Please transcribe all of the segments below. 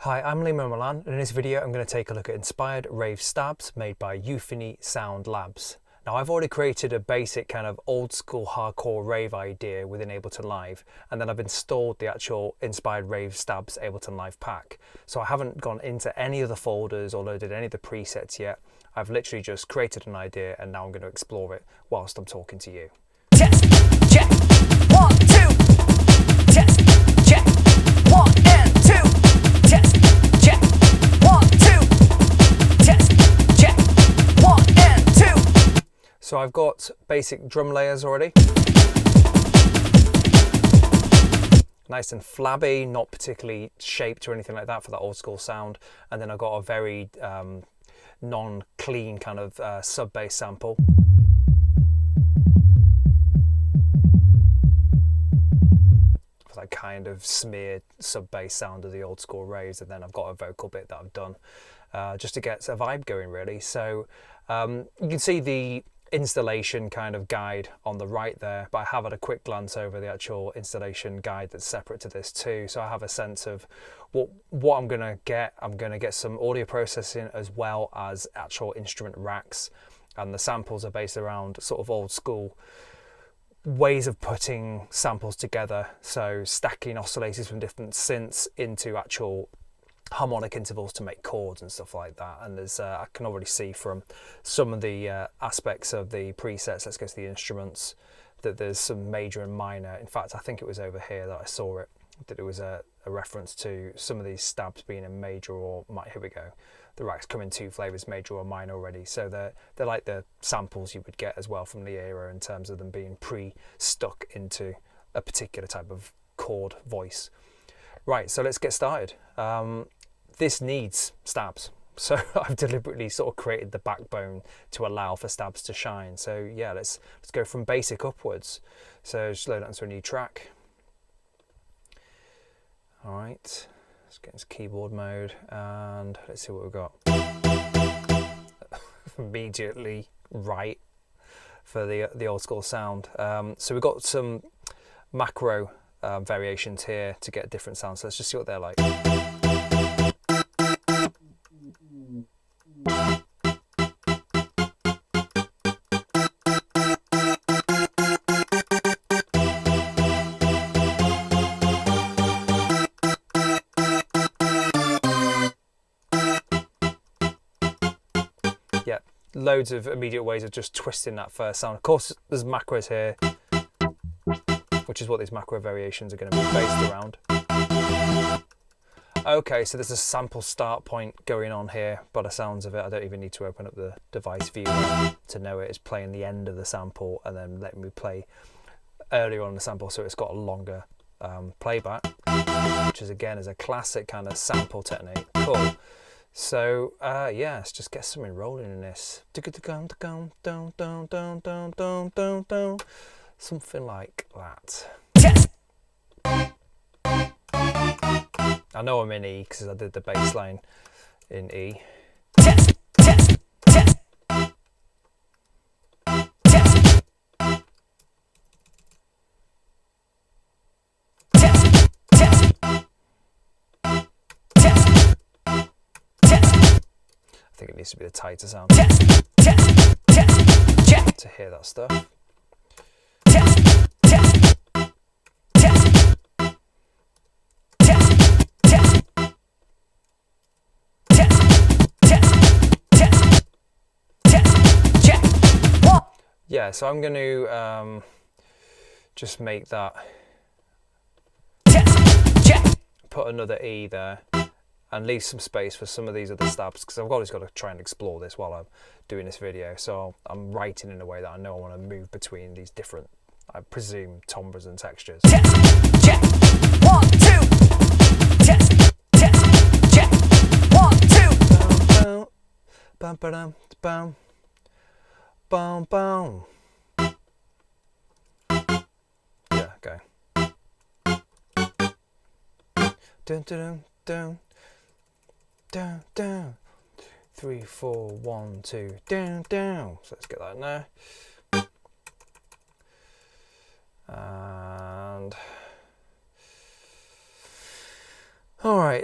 Hi, I'm Roland, and in this video I'm going to take a look at inspired Rave Stabs made by Euphony Sound Labs. Now I've already created a basic kind of old school hardcore rave idea within Ableton Live, and then I've installed the actual inspired Rave Stabs Ableton Live pack. So I haven't gone into any of the folders or loaded any of the presets yet. I've literally just created an idea and now I'm going to explore it whilst I'm talking to you. Test, check, 1, 2. Test, check, 1 and 2. Test, check, 1, 2. Test, check, 1 and 2. So I've got basic drum layers already. Nice and flabby, not particularly shaped or anything like that for that old school sound. And then I've got a very non-clean kind of sub-bass sample. For that kind of smeared sub-bass sound of the old school raves. And then I've got a vocal bit that I've done just to get a vibe going really. So you can see the installation kind of guide on the right there, but I have had a quick glance over the actual installation guide that's separate to this too, so I have a sense of what I'm gonna get. I'm gonna get some audio processing as well as actual instrument racks, and the samples are based around sort of old school ways of putting samples together, so stacking oscillators from different synths into actual harmonic intervals to make chords and stuff like that. And there's I can already see from some of the aspects of the presets, let's go to the instruments, that there's some major and minor. In fact, I think it was over here that I saw it, that it was a reference to some of these stabs being a major or minor. Here we go, the racks come in two flavors, major or minor already, so they're like the samples you would get as well from the era in terms of them being pre-stuck into a particular type of chord voice. Right, so let's get started. This needs stabs, so I've deliberately sort of created the backbone to allow for stabs to shine. So yeah, let's go from basic upwards. So just load it onto a new track. All right, let's get into keyboard mode and let's see what we've got. Immediately right for the old school sound. So we've got some macro variations here to get different sounds. So let's just see what they're like. Yeah, loads of immediate ways of just twisting that first sound. Of course, there's macros here, which is what these macro variations are going to be based around. Okay, so there's a sample start point going on here, by the sounds of it. I don't even need to open up the device viewer to know it is playing the end of the sample and then letting me play earlier on the sample, so it's got a longer playback, which is again is a classic kind of sample technique. Cool. So yeah, let's just get something rolling in this. Something like that. I know I'm in E because I did the bass line in E. Test, test, test. Test. Test, test. Test. Test. I think it needs to be the tighter sound Test, test, test. Check. to hear that stuff. Test, test. Test. Yeah, so I'm going to just make that, put another E there and leave some space for some of these other stabs, because I've always got to try and explore this while I'm doing this video. So I'm writing in a way that I know I want to move between these different, I presume, timbres and textures. Test, check, 1, 2. Test, test, check, 1, 2. Bam, bam, bam, bam, bam. Yeah, okay. Dun, dun, dun, dun, dun. 3, 4, 1, 2, down, down. So let's get that in there. And all right,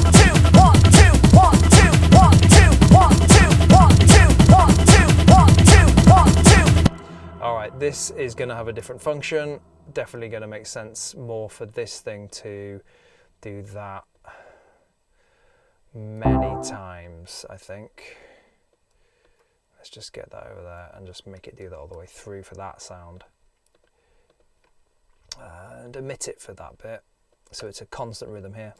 Alright, this is going to have a different function. Definitely going to make sense more for this thing to do that many times, I think. Let's just get that over there and just make it do that all the way through for that sound. And emit it for that bit. So it's a constant rhythm here.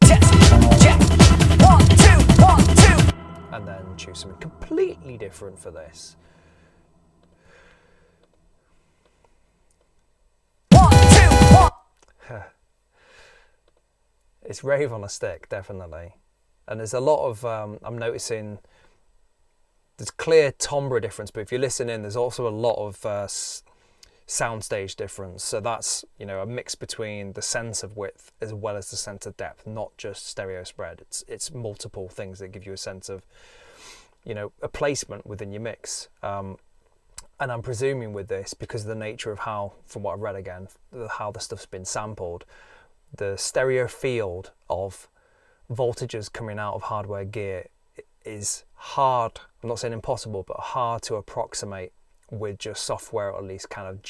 And then choose something completely different for this. It's rave on a stick, definitely. And there's a lot of, I'm noticing, there's clear timbre difference, but if you listen in, there's also a lot of soundstage difference. So that's, you know, a mix between the sense of width as well as the sense of depth, not just stereo spread. It's multiple things that give you a sense of, you know, a placement within your mix. And I'm presuming with this, because of the nature of how, from what I've read again, how the stuff's been sampled, the stereo field of voltages coming out of hardware gear is hard, I'm not saying impossible, but hard to approximate with just software, or at least kind of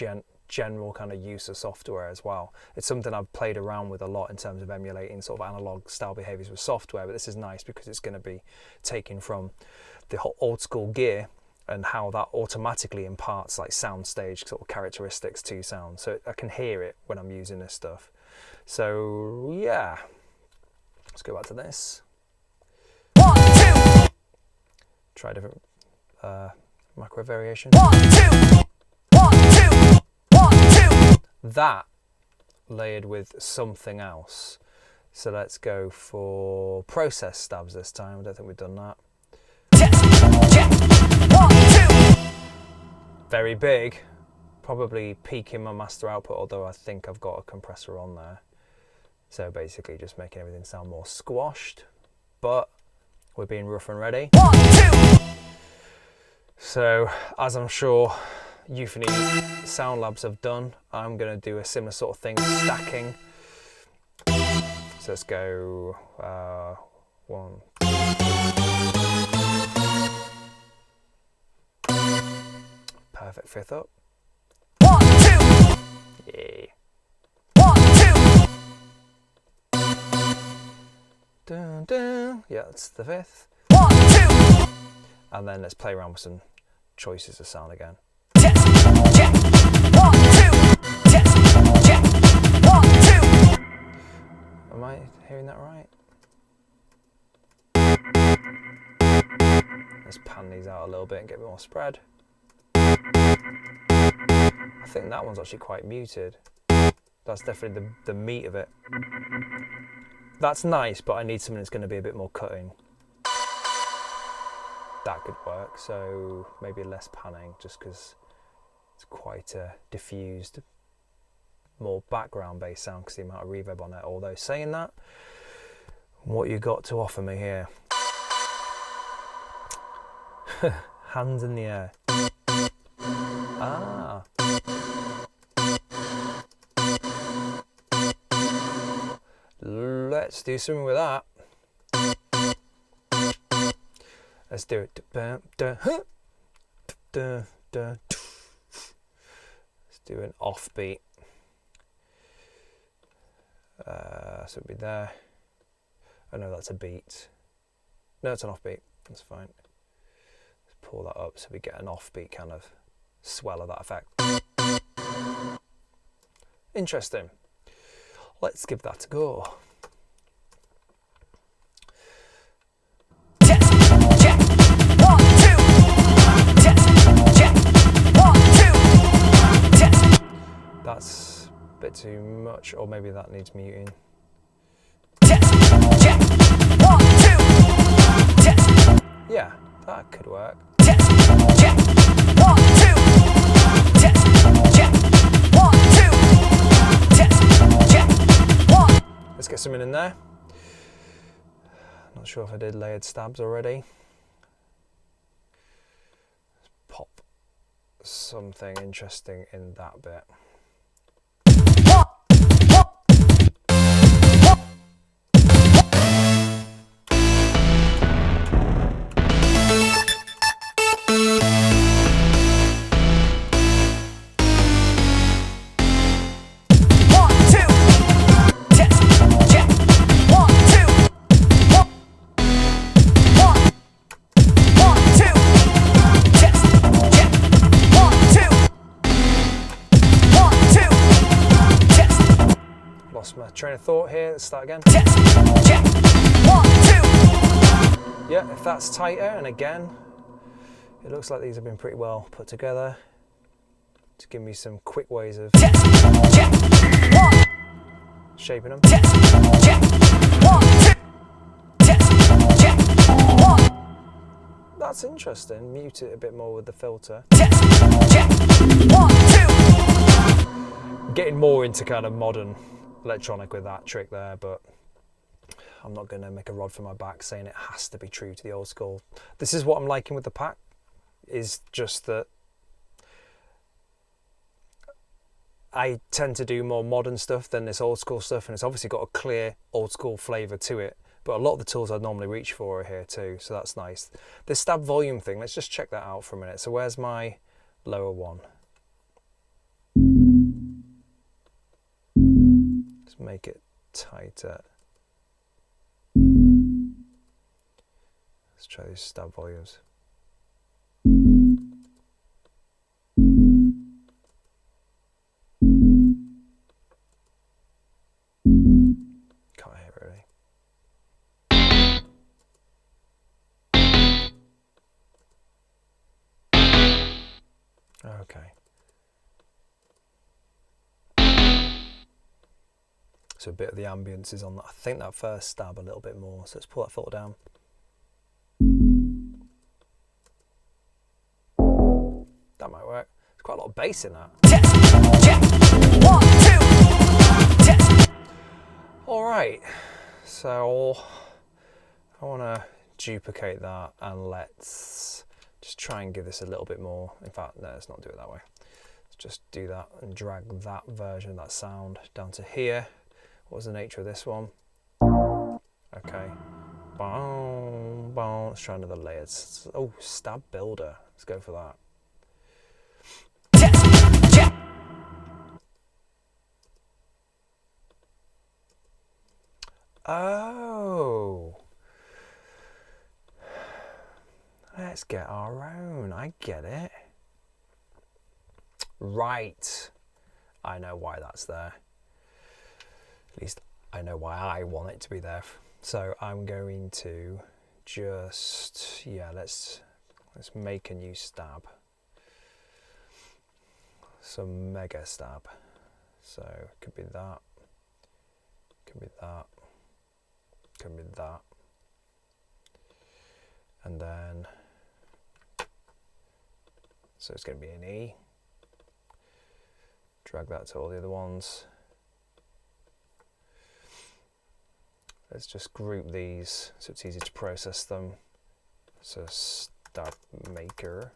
general kind of use of software as well. It's something I've played around with a lot in terms of emulating sort of analog style behaviors with software, but this is nice because it's going to be taken from the whole old school gear and how that automatically imparts like soundstage sort of characteristics to sound. So I can hear it when I'm using this stuff. So yeah, let's go back to this. 1, 2. Try a different macro variation. 1, 2. 1, 2. 1, 2. That layered with something else. So let's go for process stabs this time. I don't think we've done that. Check. 1, 2. Very big. Probably peaking my master output, although I think I've got a compressor on there. So basically just making everything sound more squashed. But we're being rough and ready. 1, 2. So as I'm sure Euphony Sound Labs have done, I'm going to do a similar sort of thing, stacking. So let's go 1. Perfect, fifth up. 1, 2. Yeah. 1, 2. Dun, dun. Yeah, that's the fifth. 1, 2. And then let's play around with some choices of sound again. Check. 1, 2. Check. 1, 2. Am I hearing that right? Let's pan these out a little bit and get a bit more spread. I think that one's actually quite muted. That's definitely the meat of it. That's nice, but I need something that's going to be a bit more cutting. That could work, so maybe less panning, just because it's quite a diffused, more background-based sound because the amount of reverb on it. Although saying that, what you got to offer me here? Hands in the air. Ah. Let's do something with that. Let's do it. Let's do an offbeat. So it'll be there. Oh no, that's a beat. No, it's an offbeat. That's fine. Let's pull that up so we get an offbeat kind of swell of that effect. Interesting. Let's give that a go. Check. 1, 2. Check. 1, 2. Check. That's a bit too much, or maybe that needs muting. Check. 1, 2. Check. Yeah, that could work. Check. 1, 2. Check. 1, 2. Check. 1. Let's get something in there. Not sure if I did layered stabs already. Let's pop something interesting in that bit. Lost my train of thought here. Let's start again. Check. 1, 2. Yeah, if that's tighter, and again, it looks like these have been pretty well put together to give me some quick ways of Check. 1. shaping them. Test, check, 1, 2. Test, check, 1. That's interesting. Mute it a bit more with the filter. Test, check, 1, 2. Getting more into kind of modern electronic with that trick there, but I'm not going to make a rod for my back saying it has to be true to the old school. This is what I'm liking with the pack, is just that I tend to do more modern stuff than this old school stuff, and it's obviously got a clear old school flavour to it, but a lot of the tools I'd normally reach for are here too, so that's nice. This stab volume thing, let's just check that out for a minute. So where's my lower one? Let's make it tighter. Let's try these stab volumes. Can't hear it really. Okay. So a bit of the ambience is on that. I think that first stab a little bit more. So let's pull that filter down. That might work. There's quite a lot of bass in that. Test, check, 1, 2. Test. All right. So I want to duplicate that, and let's just try and give this a little bit more. In fact, no, let's not do it that way. Let's just do that and drag that version of that sound down to here. What was the nature of this one? Okay. Boom, boom. Let's try another layer. Oh, stab builder. Let's go for that. Test, check. Oh. Let's get our own. I get it. Right. I know why that's there. At least I know why I want it to be there. So I'm going to just, yeah, let's make a new stab. Some mega stab. So it could be that. Could be that. Could be that. And then, so it's going to be an E. Drag that to all the other ones. Let's just group these so it's easy to process them. So stab maker.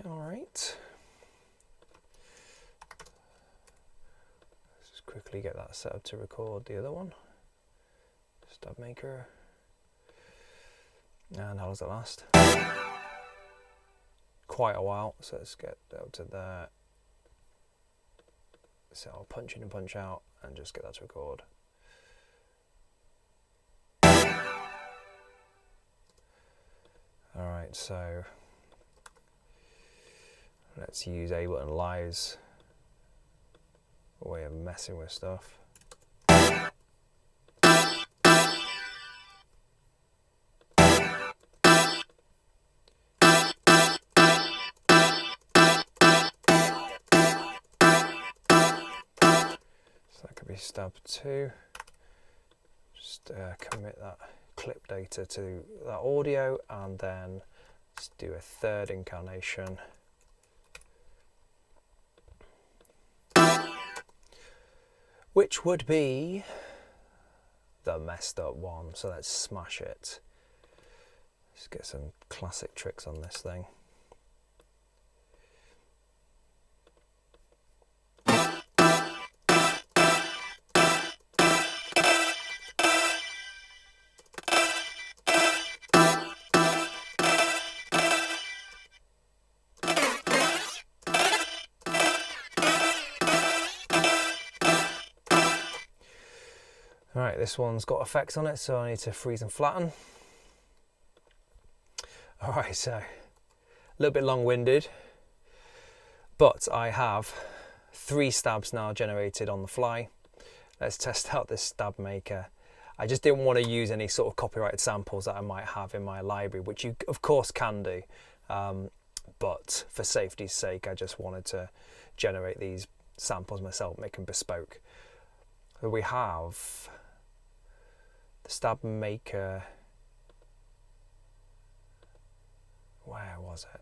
All right. Let's just quickly get that set up to record the other one. Stab maker. And how does that last? Quite a while, so let's get up to there. So I'll punch in and punch out and just get that to record. Alright, so let's use Ableton Live's way of messing with stuff. So that could be stab 2. Just commit that clip data to that audio, and then let's do a third incarnation. Which would be the messed up one. So let's smash it. Let's get some classic tricks on this thing. Right, this one's got effects on it, so I need to freeze and flatten. Alright, so a little bit long-winded, But I have 3 stabs now generated on the fly. Let's test out this stab maker. I just didn't want to use any sort of copyrighted samples that I might have in my library, which you of course can do. But for safety's sake, I just wanted to generate these samples myself, make them bespoke. So we have the stab maker. Where was it?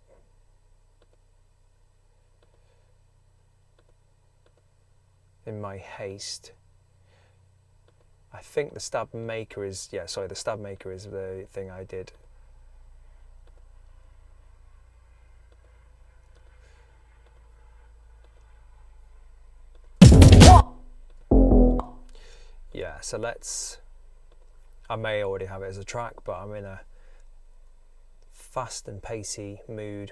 In my haste. I think the stab maker is, yeah, sorry, the stab maker is the thing I did. Yeah, so let's, I may already have it as a track, but I'm in a fast and pacey mood,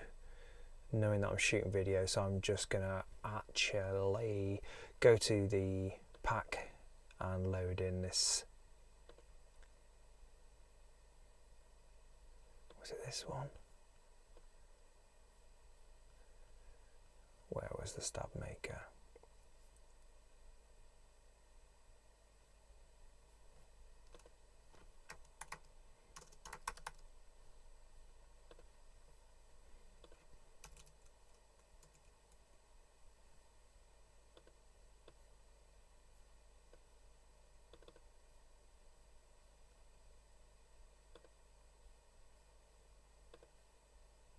knowing that I'm shooting video, so I'm just gonna actually go to the pack and load in this. Was it this one? Where was the stab maker?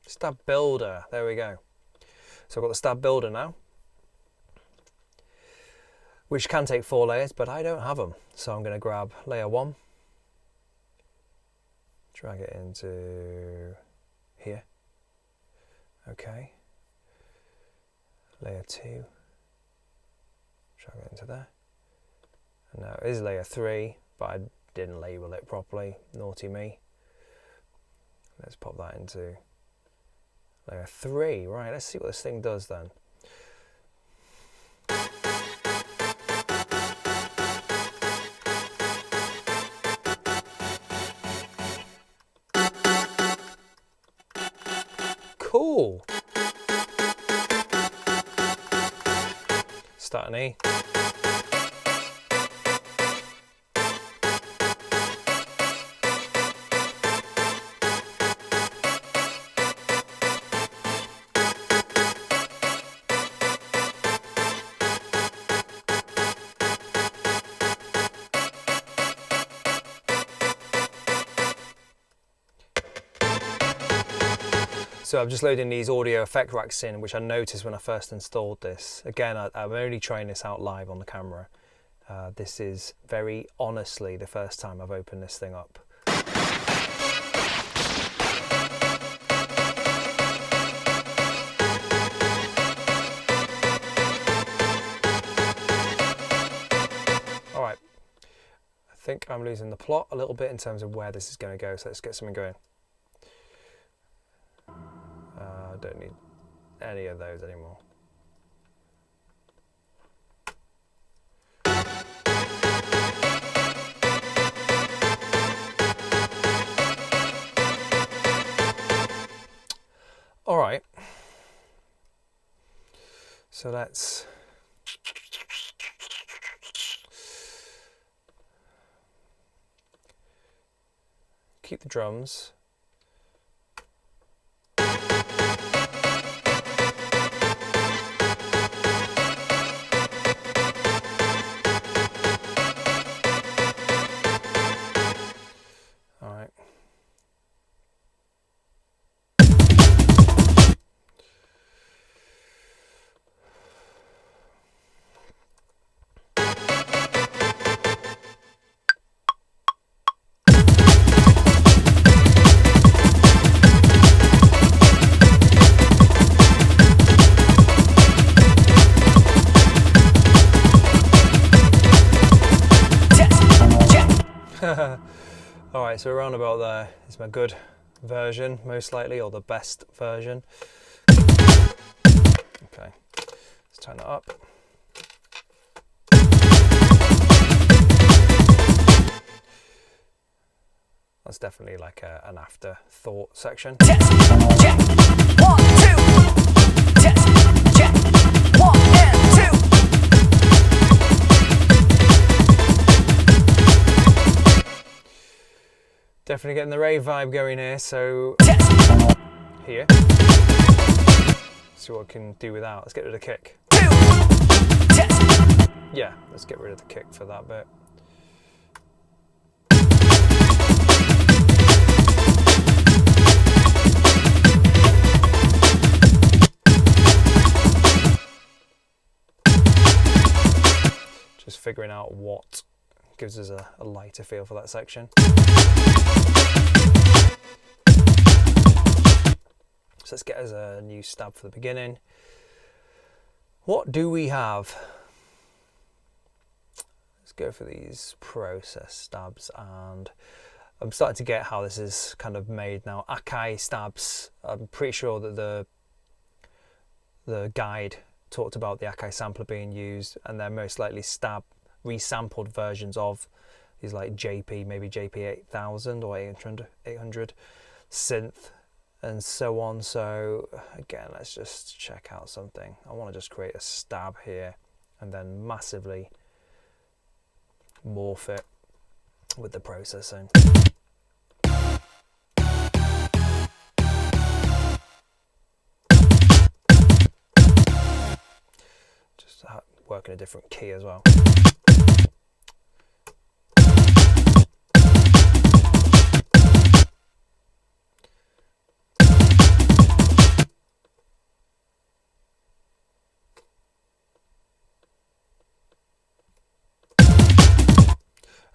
Stab builder, there we go. So I've got the stab builder now, which can take 4 layers, but I don't have them. So I'm going to grab layer 1, drag it into here. Okay. Layer 2, drag it into there. And now it is layer 3, but I didn't label it properly. Naughty me. Let's pop that into layer 3. Right, let's see what this thing does then. Cool. Start an E. So I'm just loading these audio effect racks in, which I noticed when I first installed this. Again, I'm only trying this out live on the camera. This is very honestly the first time I've opened this thing up. All right, I think I'm losing the plot a little bit in terms of where this is going to go, so let's get something going. I don't need any of those anymore. All right. So let's keep the drums. Alright, so around about there is my good version, most likely, or the best version. Okay, let's turn that up. That's definitely like an afterthought section. Test, check, 1, 2. Test, check, definitely getting the rave vibe going here. So here, see what I can do without. Let's get rid of the kick. Yeah, let's get rid of the kick for that bit. Just figuring out what gives us a lighter feel for that section. So let's get us a new stab for the beginning. What do we have? Let's go for these process stabs, and I'm starting to get how this is kind of made now. Akai stabs, I'm pretty sure that the guide talked about the Akai sampler being used, and they're most likely resampled versions of these, like JP, maybe JP 8000 or 800 synth and so on. So again, let's just check out something. I want to just create a stab here and then massively morph it with the processing. Just work in a different key as well.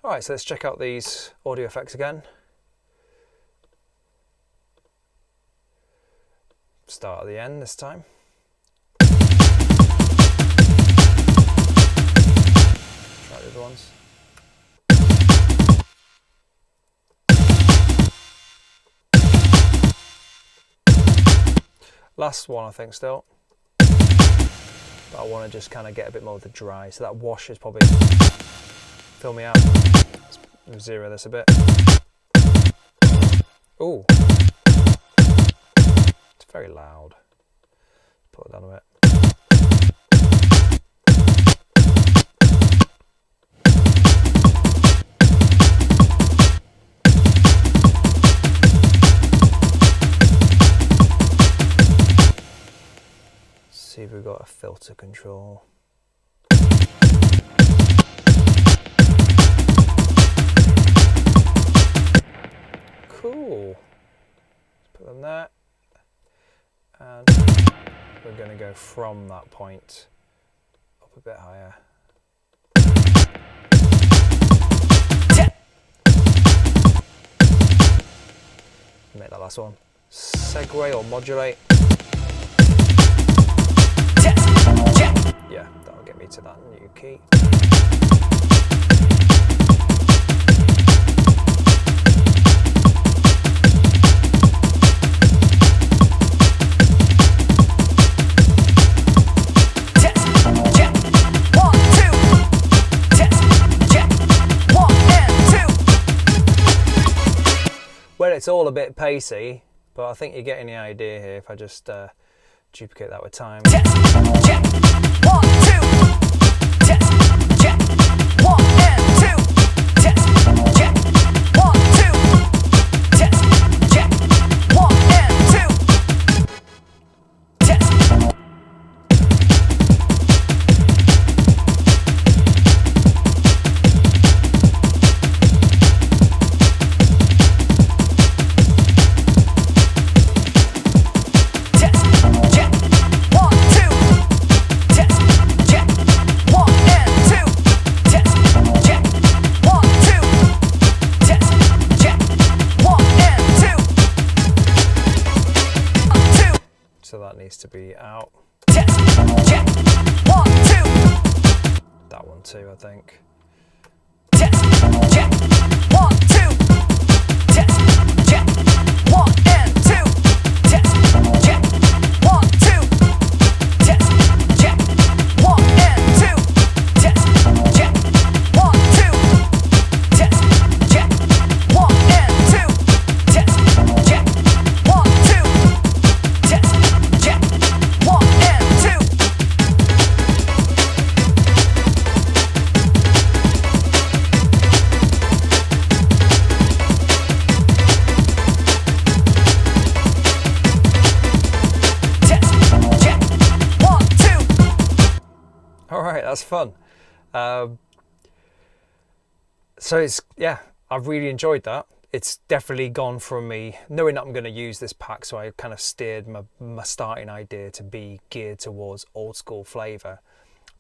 Alright, so let's check out these audio effects again. Start at the end this time. Try the other ones. Last one, I think, still. But I want to just kind of get a bit more of the dry, so that wash is probably... Fill me out. Let's zero this a bit. Ooh. It's very loud. Put it down a bit. See if we've got a filter control. Cool. Let's put them there. And we're going to go from that point up a bit higher. Make that last one. Segue or modulate. Yeah, that'll get me to that new key. Well, it's all a bit pacey, but I think you're getting the idea here if I just duplicate that with time. Check, 1, 2. Check, 1 and 2. Check, 1, 2. Check, 1 and 2. Check. So that needs to be out. Check, 1, 2. That one too, I think. Check, 1, 2. Check, 1 and 2. Check, 1, 2. Check, 1 and 2. Check, 1, 2. Check, 1 and 2. Check, 1, 2. Check, 1 and 2. All right, that's fun. So it's, yeah, I've really enjoyed that. It's definitely gone from me knowing that I'm going to use this pack, so I kind of steered my starting idea to be geared towards old school flavour.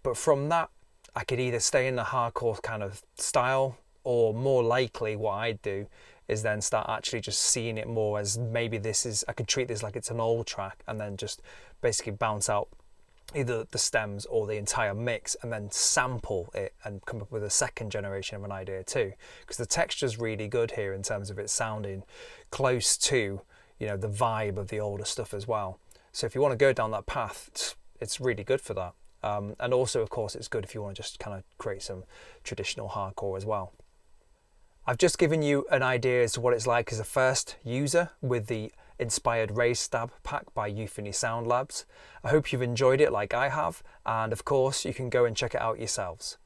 But from that, I could either stay in the hardcore kind of style, or more likely what I'd do is then start actually just seeing it more as maybe this is, I could treat this like it's an old track and then just basically bounce out either the stems or the entire mix and then sample it and come up with a second generation of an idea too, because the texture's really good here in terms of it sounding close to, you know, the vibe of the older stuff as well. So if you want to go down that path, it's really good for that. And also, of course, it's good if you want to just kind of create some traditional hardcore as well. I've just given you an idea as to what it's like as a first user with the inspired Rave Stab pack by Euphony Sound Labs. I hope you've enjoyed it like I have, and of course you can go and check it out yourselves.